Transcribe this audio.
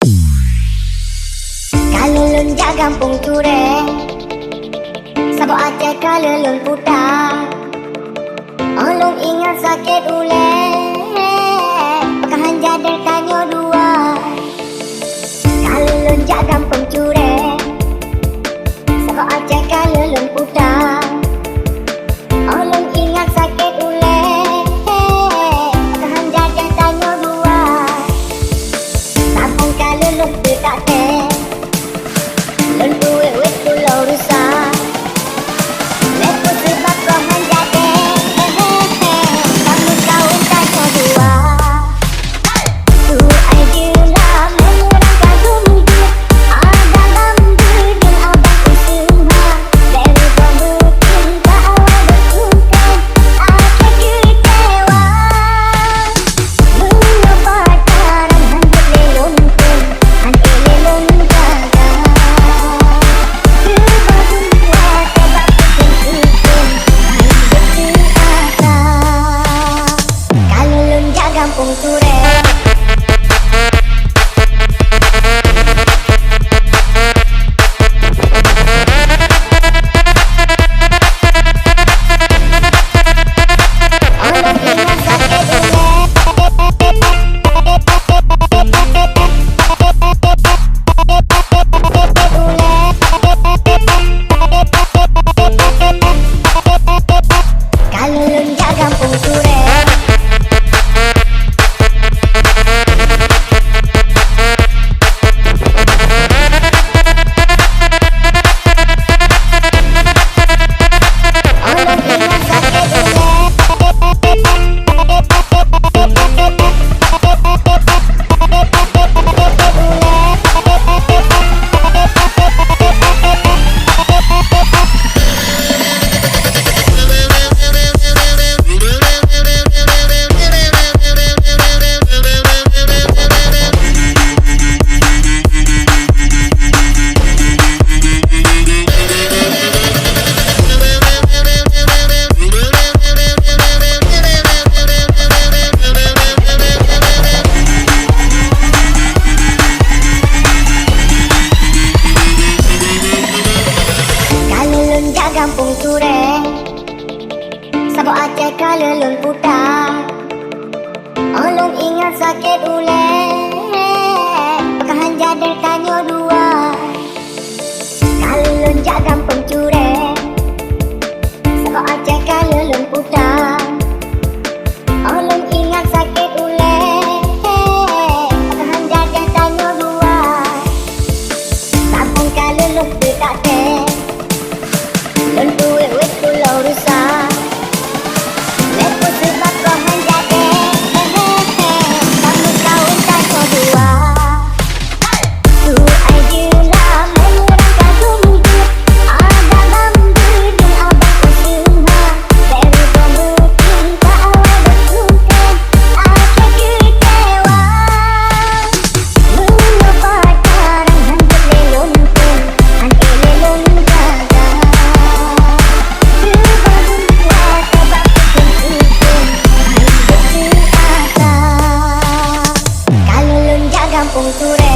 Kalau lun jak kampung ture, sabo aceh kalau lun putar. Olong ingat sakit ule, pekahan jadar tanyo dua. Kalau lun jak kampung ture, sabo aceh kalau lun putar. Olong ingat sakit ule, pekahan jadar tanyo dua. Sabang kalau lun tak teh. Lun duit wit pulau rusak, lepo sebab kau menjadi kamu kawin tanya dua. Tu ajalah menyerangkan dunia, ada lambu dan abang usaha. Dari bambu cinta awal bersukan, aku kecewa. Mengapa taran hanjut lelongkan, hanti lelong jaga. Kalau lun jak kampung ture, olong ingat sakit ule, kalau lun jak kampung ture. Kampung ture, sabo aceh kalau lun putar. Olong ingat sakit ule, pekahan jadar tanyo dua. Kalau lun jak kampung ture, sabo aceh kalau lun putar. Olong ingat sakit ule, pekahan jadar tanyo dua. Sabang kalau lun tak teh. Lun duit wit pulau rusak, lepo sebab kau menjadi kamu kawin tanya dua. Tu ajalah menyerangkan dunia, ada lambu dan abang usaha. Dari bambu cinta awal bersukan, aku kecewa. Mengapa taran hanjut lelongkan, hanti lelong jaga. Kalau lun jak kampung ture,